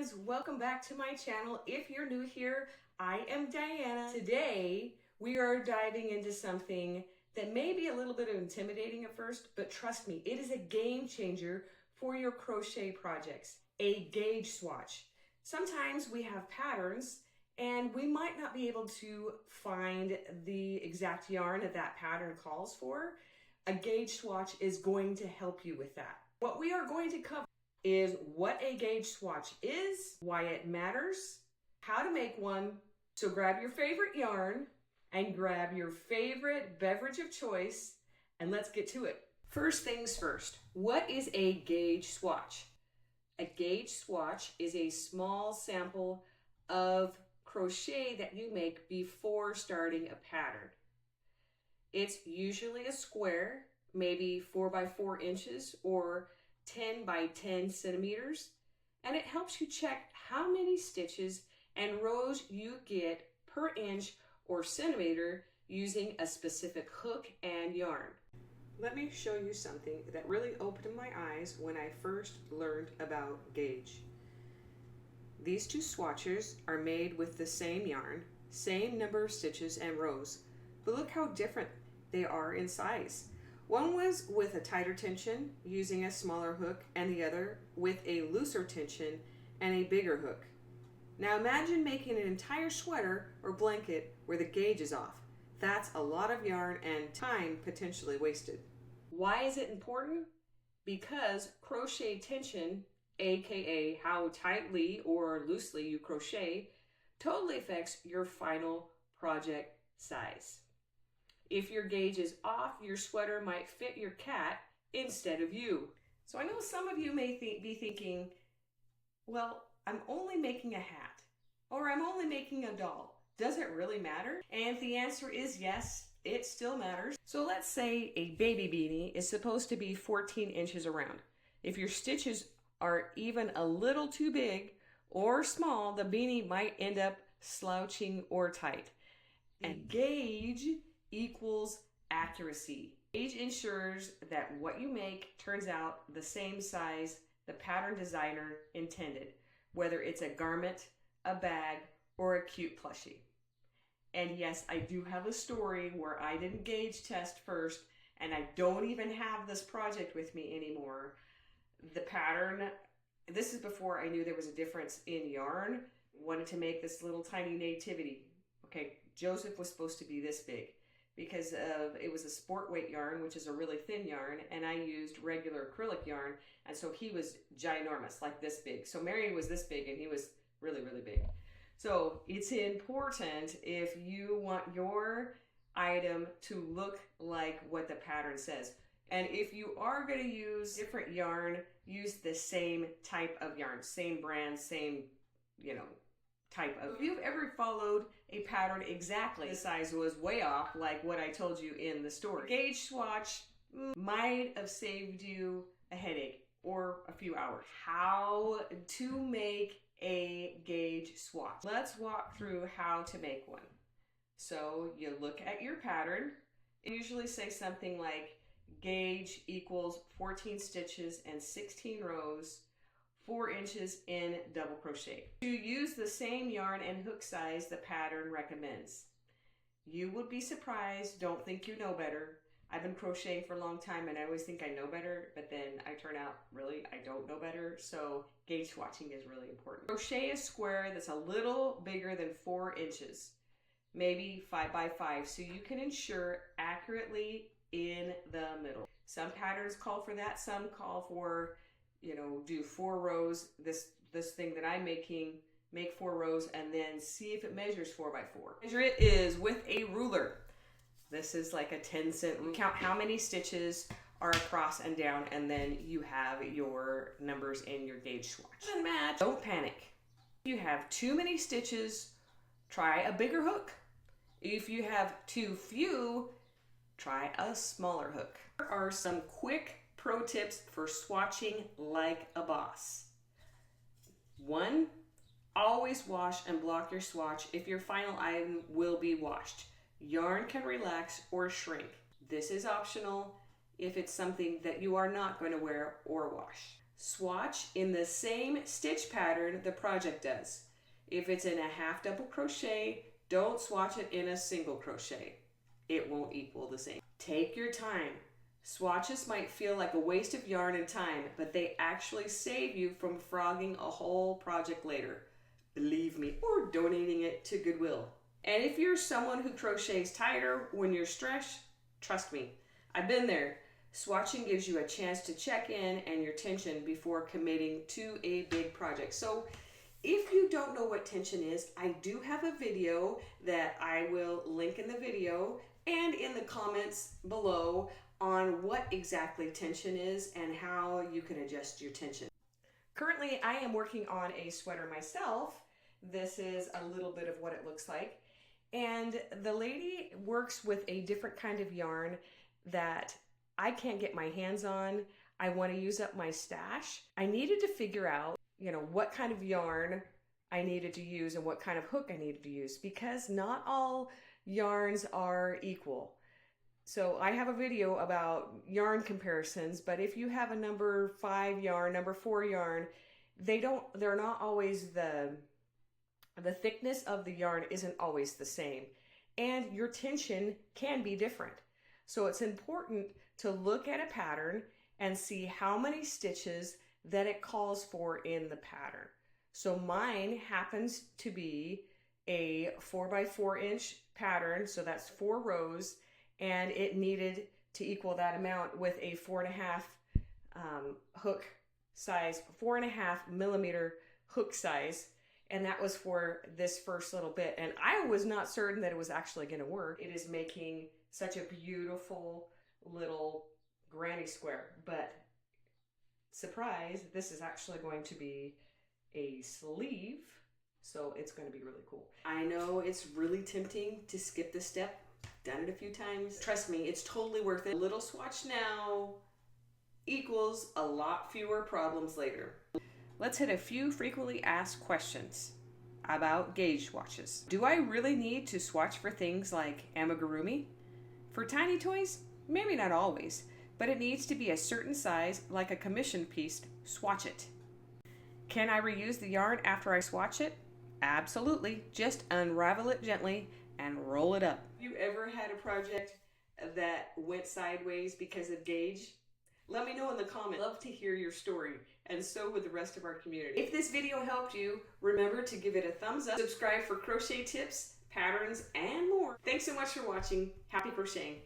guys, welcome back to my channel. If you're new here, I am Diana. Today we are diving into something that may be a little bit intimidating at first, but trust me, it is a game changer for your crochet projects. A gauge swatch. Sometimes we have patterns and we might not be able to find the exact yarn that pattern calls for. A gauge swatch is going to help you with that. What we are going to cover is what a gauge swatch is, why it matters, how to make one. So grab your favorite yarn and grab your favorite beverage of choice and let's get to it. First things first, what is a gauge swatch? A gauge swatch is a small sample of crochet that you make before starting a pattern. It's usually a square, maybe 4 by 4 inches or 10 by 10 centimeters, and it helps you check how many stitches and rows you get per inch or centimeter using a specific hook and yarn. Let me show you something that really opened my eyes when I first learned about gauge. These two swatches are made with the same yarn, same number of stitches and rows, but look how different they are in size. One was with a tighter tension using a smaller hook and the other with a looser tension and a bigger hook. Now imagine making an entire sweater or blanket where the gauge is off. That's a lot of yarn and time potentially wasted. Why is it important? Because crochet tension, aka how tightly or loosely you crochet, totally affects your final project size. If your gauge is off, your sweater might fit your cat instead of you. So I know some of you may be thinking, well, I'm only making a hat, or I'm only making a doll. Does it really matter? And the answer is yes, it still matters. So let's say a baby beanie is supposed to be 14 inches around. If your stitches are even a little too big or small, the beanie might end up slouching or tight. And gauge equals accuracy. Gauge ensures that what you make turns out the same size the pattern designer intended, whether it's a garment, a bag, or a cute plushie. And yes, I do have a story where I didn't gauge test first, and I don't even have this project with me anymore. The pattern, this is before I knew there was a difference in yarn. Wanted to make this little tiny nativity. Okay, Joseph was supposed to be this big, because it was a sport weight yarn, which is a really thin yarn, and I used regular acrylic yarn, and so he was ginormous, like this big. So Mary was this big, and he was really, really big. So it's important, if you want your item to look like what the pattern says. And if you are going to use different yarn, use the same type of yarn, same brand, same, type of. If you've ever followed a pattern exactly, the size was way off, like what I told you in the story. Gauge swatch might have saved you a headache or a few hours. How to make a gauge swatch. Let's walk through how to make one. So you look at your pattern. It usually say something like gauge equals 14 stitches and 16 rows, 4 inches in double crochet. To use the same yarn and hook size the pattern recommends. You would be surprised, don't think you know better. I've been crocheting for a long time and I always think I know better, but then I turn out, really, I don't know better. So gauge swatching is really important. Crochet a square that's a little bigger than 4 inches, maybe 5 by 5, so you can ensure accurately in the middle. Some patterns call for that, some call for do 4 rows. This thing that I'm making, make 4 rows and then see if it measures 4 by 4. Measure it is with a ruler. This is like a 10-cent ruler. Count how many stitches are across and down, and then you have your numbers in your gauge swatch. Doesn't match. Don't panic. If you have too many stitches, try a bigger hook. If you have too few, try a smaller hook. Here are some quick pro tips for swatching like a boss. 1, always wash and block your swatch if your final item will be washed. Yarn can relax or shrink. This is optional if it's something that you are not going to wear or wash. swatch in the same stitch pattern the project does. If it's in a half double crochet, don't swatch it in a single crochet. It won't equal the same. Take your time. Swatches might feel like a waste of yarn and time, but they actually save you from frogging a whole project later. Believe me, or donating it to Goodwill. And if you're someone who crochets tighter when you're stretched, trust me, I've been there. Swatching gives you a chance to check in and your tension before committing to a big project. So if you don't know what tension is, I do have a video that I will link in the video and in the comments below on what exactly tension is and how you can adjust your tension. Currently, I am working on a sweater myself. This is a little bit of what it looks like. And the lady works with a different kind of yarn that I can't get my hands on. I want to use up my stash. I needed to figure out, what kind of yarn I needed to use and what kind of hook I needed to use, because not all yarns are equal. So I have a video about yarn comparisons, but if you have a number 5 yarn, number 4 yarn, they're not always the thickness of the yarn isn't always the same, and your tension can be different. So it's important to look at a pattern and see how many stitches that it calls for in the pattern. So mine happens to be a 4x4 inch pattern, so that's 4 rows, and it needed to equal that amount with a 4.5 hook size, 4.5 millimeter hook size, and that was for this first little bit. And I was not certain that it was actually going to work. It is making such a beautiful little granny square, but surprise, this is actually going to be a sleeve, so it's going to be really cool. I know it's really tempting to skip this step. Done it a few times. Trust me, it's totally worth it. A little swatch now equals a lot fewer problems later. Let's hit a few frequently asked questions about gauge swatches. Do I really need to swatch for things like amigurumi? For tiny toys, maybe not always, but it needs to be a certain size, like a commission piece. Swatch it. Can I reuse the yarn after I swatch it? Absolutely. Just unravel it gently and roll it up. Have you ever had a project that went sideways because of gauge? Let me know in the comments. I'd love to hear your story, and so would the rest of our community. If this video helped you, remember to give it a thumbs up, subscribe for crochet tips, patterns, and more. Thanks so much for watching. Happy crocheting.